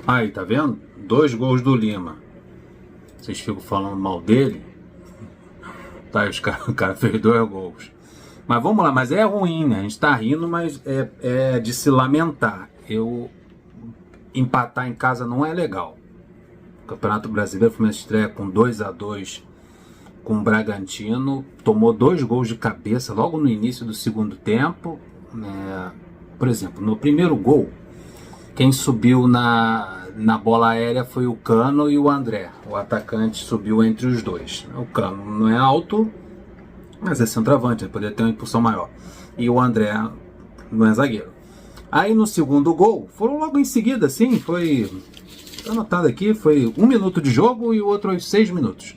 Aí, tá vendo? 2 gols do Lima. Vocês ficam falando mal dele? Tá, o cara fez 2 gols. Mas vamos lá, mas é ruim, né? A gente tá rindo, mas é de se lamentar. Empatar em casa não é legal. O Campeonato Brasileiro, o Fluminense estreia com 2-2 com o Bragantino, tomou 2 gols de cabeça logo no início do segundo tempo. Por exemplo, no primeiro gol, quem subiu na bola aérea foi o Cano e o André. O atacante subiu entre os dois. O Cano não é alto, mas é centroavante, ele poderia ter uma impulsão maior. E o André não é zagueiro. Aí no segundo gol, foram logo em seguida, assim, foi... Tá anotado aqui, foi 1 minuto de jogo e o outro 6 minutos.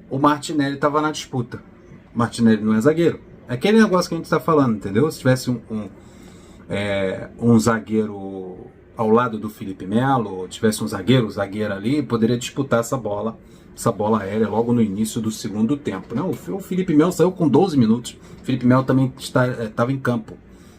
O Martinelli estava na disputa. O Martinelli não é zagueiro. É aquele negócio que a gente está falando, entendeu? Se tivesse um zagueiro ao lado do Felipe Melo, ou tivesse um zagueiro ali, poderia disputar essa bola aérea logo no início do segundo tempo. Não, o Felipe Melo saiu com 12 minutos. O Felipe Melo também estava em campo.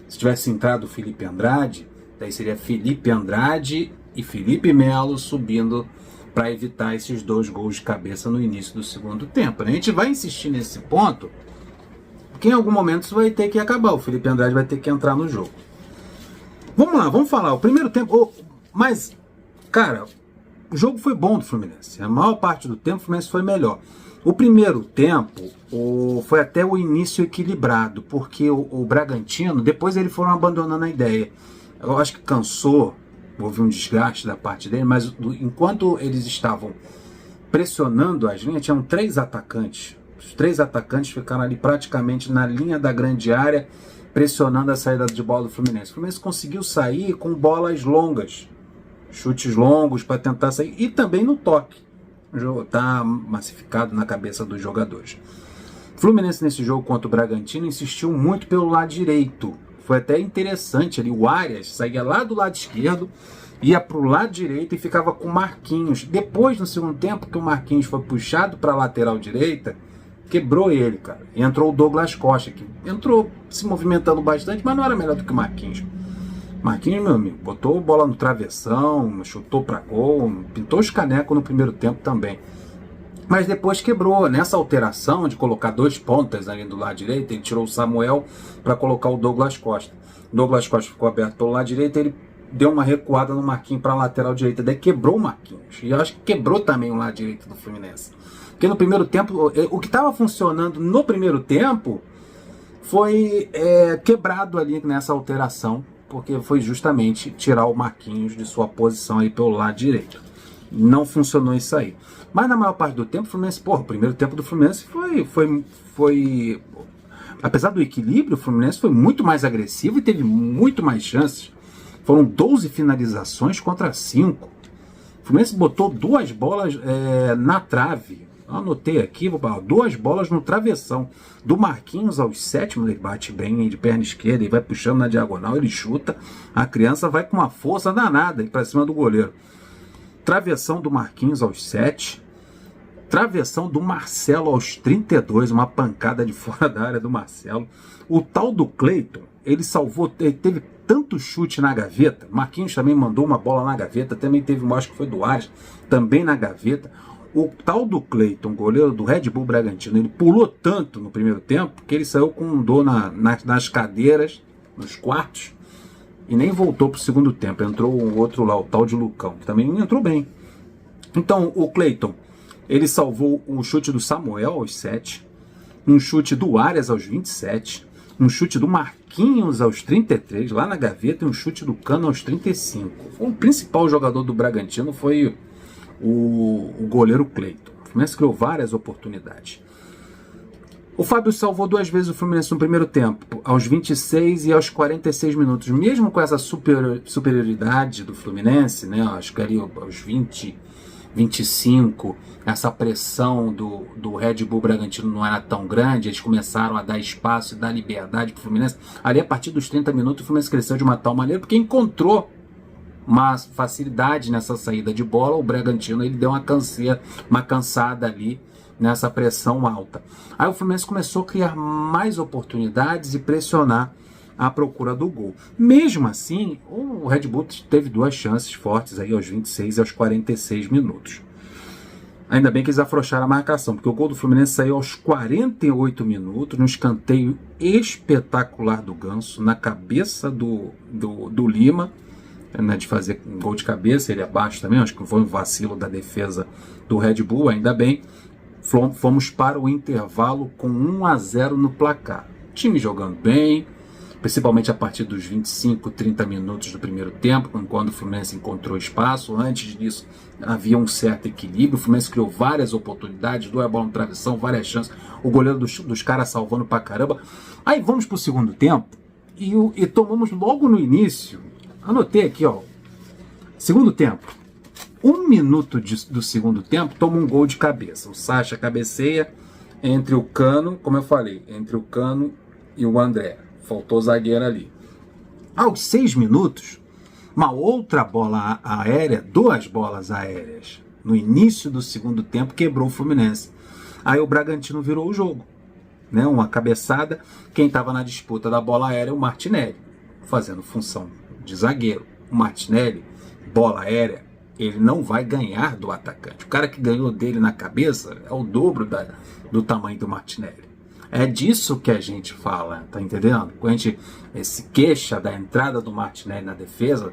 Se tivesse entrado o Felipe Andrade, daí seria Felipe Andrade e Felipe Melo subindo para evitar esses 2 gols de cabeça no início do segundo tempo. A gente vai insistir nesse ponto, porque em algum momento isso vai ter que acabar. O Felipe Andrade vai ter que entrar no jogo. Vamos lá, vamos falar. O primeiro tempo... Mas, cara, o jogo foi bom do Fluminense. A maior parte do tempo o Fluminense foi melhor. O primeiro tempo foi até o início equilibrado, porque o Bragantino, depois eles foram abandonando a ideia. Eu acho que cansou, houve um desgaste da parte dele, mas enquanto eles estavam pressionando as linhas, tinham 3 atacantes. Os 3 atacantes ficaram ali praticamente na linha da grande área, pressionando a saída de bola do Fluminense. O Fluminense conseguiu sair com bolas longas, chutes longos para tentar sair, e também no toque. O jogo está massificado na cabeça dos jogadores. O Fluminense nesse jogo contra o Bragantino insistiu muito pelo lado direito. Foi até interessante ali, o Arias saía lá do lado esquerdo, ia para o lado direito e ficava com o Marquinhos. Depois, no segundo tempo, que o Marquinhos foi puxado para a lateral direita, quebrou ele, cara. E entrou o Douglas Costa, que entrou se movimentando bastante, mas não era melhor do que o Marquinhos. Marquinhos, meu amigo, botou bola no travessão, chutou para gol, pintou os canecos no primeiro tempo também. Mas depois quebrou. Nessa alteração de colocar 2 pontas ali do lado direito, ele tirou o Samuel para colocar o Douglas Costa. O Douglas Costa ficou aberto pelo lado direito, ele deu uma recuada no Marquinhos para a lateral direita, daí quebrou o Marquinhos. E eu acho que quebrou também o lado direito do Fluminense. Porque no primeiro tempo, o que estava funcionando no primeiro tempo foi quebrado ali nessa alteração, porque foi justamente tirar o Marquinhos de sua posição aí pelo lado direito. Não funcionou isso aí. Mas na maior parte do tempo, o Fluminense, o primeiro tempo do Fluminense foi apesar do equilíbrio, o Fluminense foi muito mais agressivo e teve muito mais chances. Foram 12 finalizações contra 5. O Fluminense botou 2 bolas na trave. Eu anotei aqui, 2 bolas no travessão. Do Marquinhos aos 7, ele bate bem de perna esquerda e vai puxando na diagonal, ele chuta. A criança vai com uma força danada para cima do goleiro. Travessão do Marquinhos aos 7. Travessão do Marcelo aos 32, uma pancada de fora da área do Marcelo. O tal do Cleiton, ele salvou, ele teve tanto chute na gaveta. Marquinhos também mandou uma bola na gaveta, também teve, acho que foi do Arias, também na gaveta. O tal do Cleiton, goleiro do Red Bull Bragantino, ele pulou tanto no primeiro tempo que ele saiu com dor nas cadeiras, nos quartos, e nem voltou para o segundo tempo. Entrou o outro lá, o tal de Lucão, que também entrou bem. Então o Cleiton, ele salvou um chute do Samuel aos 7, um chute do Arias aos 27, um chute do Marquinhos aos 33, lá na gaveta, e um chute do Cano aos 35. O principal jogador do Bragantino foi o goleiro Cleiton. O Fluminense criou várias oportunidades. O Fábio salvou 2 vezes o Fluminense no primeiro tempo, aos 26 e aos 46 minutos. Mesmo com essa superioridade do Fluminense, né, acho que ali aos 20, 25, essa pressão do Red Bull Bragantino não era tão grande, eles começaram a dar espaço e dar liberdade para o Fluminense. Ali, a partir dos 30 minutos, o Fluminense cresceu de uma tal maneira, porque encontrou uma facilidade nessa saída de bola. O Bragantino, ele deu uma cansada ali nessa pressão alta. Aí o Fluminense começou a criar mais oportunidades e pressionar à procura do gol. Mesmo assim, o Red Bull teve duas chances fortes aí aos 26 e aos 46 minutos. Ainda bem que eles afrouxaram a marcação, porque o gol do Fluminense saiu aos 48 minutos, num escanteio espetacular do Ganso, na cabeça do Lima, né, de fazer um gol de cabeça, ele abaixo também, acho que foi um vacilo da defesa do Red Bull, ainda bem. Fomos para o intervalo com 1-0 no placar. Time jogando bem, principalmente a partir dos 25, 30 minutos do primeiro tempo, quando o Fluminense encontrou espaço. Antes disso, havia um certo equilíbrio. O Fluminense criou várias oportunidades, duas bolas no travessão, várias chances. O goleiro dos caras salvando pra caramba. Aí vamos pro segundo tempo e tomamos logo no início. Anotei aqui, ó. Segundo tempo. 1 minuto do segundo tempo, toma um gol de cabeça. O Sacha cabeceia entre o Cano, como eu falei, entre o Cano e o André. Faltou zagueiro ali. Aos 6 minutos, uma outra bola aérea, duas bolas aéreas, no início do segundo tempo, quebrou o Fluminense. Aí o Bragantino virou o jogo, né? Uma cabeçada. Quem estava na disputa da bola aérea é o Martinelli, fazendo função de zagueiro. O Martinelli, bola aérea, ele não vai ganhar do atacante. O cara que ganhou dele na cabeça é o dobro do tamanho do Martinelli. É disso que a gente fala, tá entendendo? Quando a gente se queixa da entrada do Martinelli na defesa,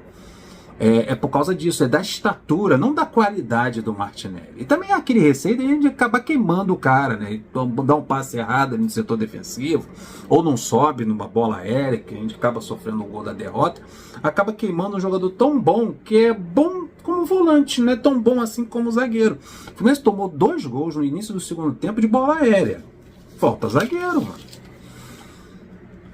é por causa disso, é da estatura, não da qualidade do Martinelli. E também é aquele receio de a gente acabar queimando o cara, né? Dá um passe errado ali no setor defensivo, ou não sobe numa bola aérea, que a gente acaba sofrendo o gol da derrota, acaba queimando um jogador tão bom, que é bom como volante, não é tão bom assim como zagueiro. O Fluminense tomou 2 gols no início do segundo tempo de bola aérea. Falta zagueiro, mano.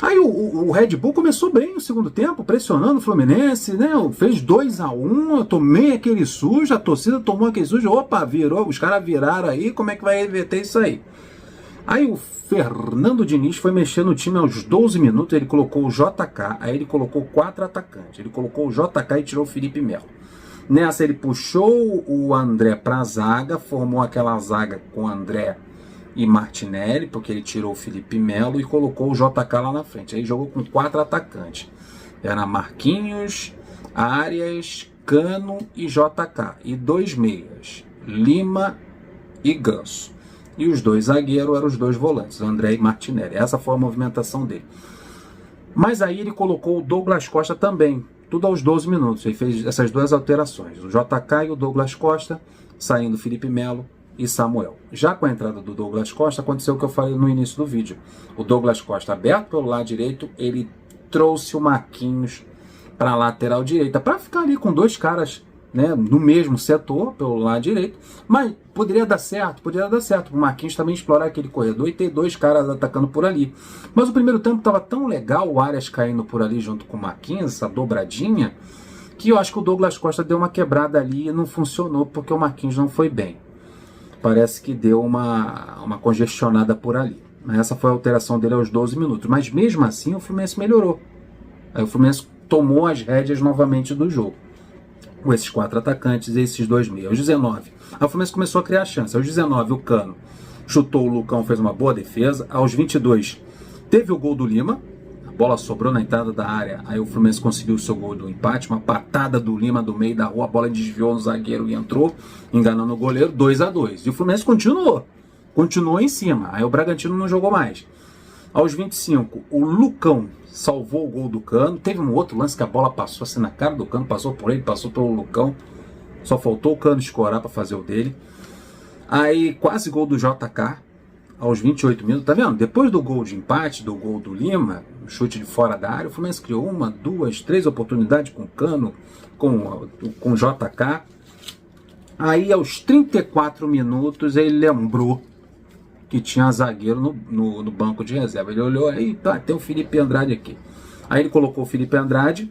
Aí o Red Bull começou bem no segundo tempo, pressionando o Fluminense, né? Fez 2-1, eu tomei aquele sujo, a torcida tomou aquele sujo, opa, virou, os caras viraram aí, como é que vai reverter isso aí? Aí o Fernando Diniz foi mexer no time aos 12 minutos, ele colocou o JK, aí ele colocou 4 atacantes, ele colocou o JK e tirou o Felipe Melo. Nessa ele puxou o André pra zaga, formou aquela zaga com André e Martinelli, porque ele tirou o Felipe Melo e colocou o JK lá na frente. Aí jogou com 4 atacantes. Era Marquinhos, Arias, Cano e JK. E 2 meias, Lima e Ganso. E os 2 zagueiros eram os 2 volantes, André e Martinelli. Essa foi a movimentação dele. Mas aí ele colocou o Douglas Costa também, tudo aos 12 minutos. Ele fez essas 2 alterações, o JK e o Douglas Costa, saindo Felipe Melo e Samuel. Já com a entrada do Douglas Costa, aconteceu o que eu falei no início do vídeo. O Douglas Costa aberto pelo lado direito, ele trouxe o Marquinhos para a lateral direita, para ficar ali com 2 caras, né, no mesmo setor, pelo lado direito, mas poderia dar certo, o Marquinhos também explorar aquele corredor e ter 2 caras atacando por ali. Mas o primeiro tempo estava tão legal, o Arias caindo por ali junto com o Marquinhos, essa dobradinha, que eu acho que o Douglas Costa deu uma quebrada ali e não funcionou, porque o Marquinhos não foi bem. Parece que deu uma congestionada por ali. Essa foi a alteração dele aos 12 minutos. Mas mesmo assim o Fluminense melhorou. Aí o Fluminense tomou as rédeas novamente do jogo. Com esses 4 atacantes e esses 2 meios. Aos 19, aí o Fluminense começou a criar chance. Aos 19, o Cano chutou, o Lucão fez uma boa defesa. Aos 22, teve o gol do Lima. A bola sobrou na entrada da área. Aí o Fluminense conseguiu o seu gol do empate. Uma patada do Lima do meio da rua. A bola desviou no zagueiro e entrou, enganando o goleiro. 2-2. E o Fluminense continuou em cima. Aí o Bragantino não jogou mais. Aos 25, o Lucão salvou o gol do Cano. Teve um outro lance que a bola passou assim na cara do Cano, passou por ele, passou pelo Lucão. Só faltou o Cano escorar para fazer o dele. Aí quase gol do JK aos 28 minutos. Tá vendo? Depois do gol de empate, do gol do Lima, chute de fora da área, o Fluminense criou 1, 2, 3 oportunidades com o Cano, com o JK. Aí aos 34 minutos ele lembrou que tinha zagueiro no banco de reserva. Ele olhou aí, tá, tem o Felipe Andrade aqui. Aí ele colocou o Felipe Andrade,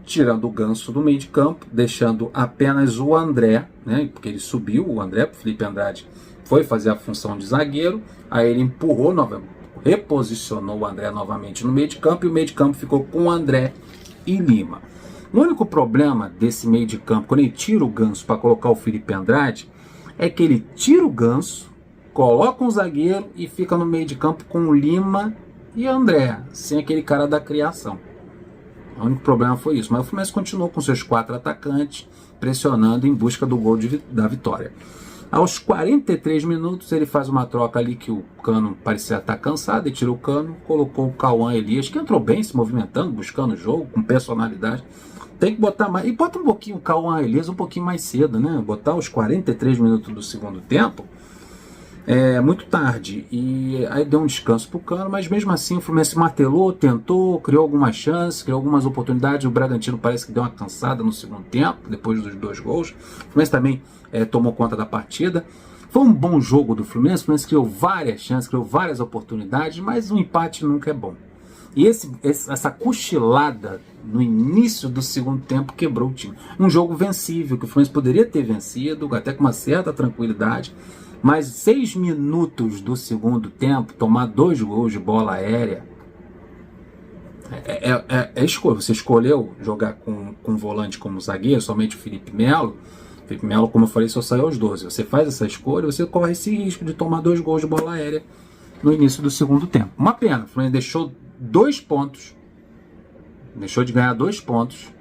tirando o Ganso do meio de campo, deixando apenas o André, né? Porque ele subiu, o André, o Felipe Andrade foi fazer a função de zagueiro, aí ele empurrou novamente, reposicionou o André novamente no meio de campo, e o meio de campo ficou com o André e Lima. O único problema desse meio de campo, quando ele tira o Ganso para colocar o Felipe Andrade, é que ele tira o Ganso, coloca um zagueiro e fica no meio de campo com o Lima e André, sem aquele cara da criação. O único problema foi isso. Mas o Fluminense continuou com seus 4 atacantes, pressionando em busca do gol da vitória. Aos 43 minutos, ele faz uma troca ali que o Cano parecia estar cansado, ele tirou o Cano, colocou o Cauã Elias, que entrou bem, se movimentando, buscando o jogo, com personalidade. Tem que botar mais. E bota um pouquinho o Cauã Elias um pouquinho mais cedo, né? Botar os 43 minutos do segundo tempo é muito tarde. E aí deu um descanso pro Cano, mas mesmo assim o Fluminense martelou, tentou, criou algumas chances, criou algumas oportunidades. O Bragantino parece que deu uma cansada no segundo tempo, depois dos 2 gols. O Fluminense também tomou conta da partida. Foi um bom jogo do Fluminense. O Fluminense criou várias chances, criou várias oportunidades, mas um empate nunca é bom. E essa cochilada no início do segundo tempo quebrou o time. Um jogo vencível, que o Fluminense poderia ter vencido, até com uma certa tranquilidade, mas 6 minutos do segundo tempo, tomar 2 gols de bola aérea, escolha. Você escolheu jogar com um volante como zagueiro, somente o Felipe Melo. O Felipe Melo, como eu falei, só saiu aos 12. Você faz essa escolha, você corre esse risco de tomar 2 gols de bola aérea no início do segundo tempo. Uma pena, o Fluminense deixou 2 pontos, deixou de ganhar 2 pontos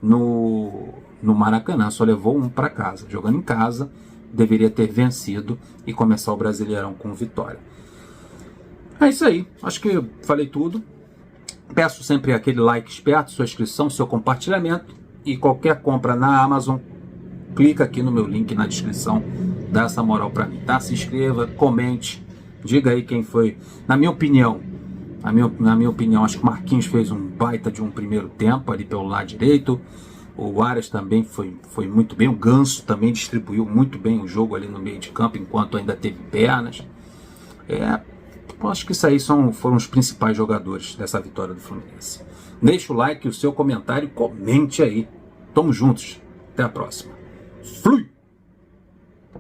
no Maracanã, só levou 1 para casa. Jogando em casa, deveria ter vencido e começar o Brasileirão com vitória. É isso aí, acho que eu falei tudo. Peço sempre aquele like esperto, sua inscrição, seu compartilhamento, e qualquer compra na Amazon, clica aqui no meu link na descrição, dá essa moral para mim, tá? Se inscreva, comente, diga aí quem foi, na minha opinião, acho que o Marquinhos fez um baita de um primeiro tempo ali pelo lado direito. O Arias também foi muito bem. O Ganso também distribuiu muito bem o jogo ali no meio de campo, enquanto ainda teve pernas. Acho que isso aí foram os principais jogadores dessa vitória do Fluminense. Deixa o like, o seu comentário, comente aí. Tamo juntos. Até a próxima. Flui!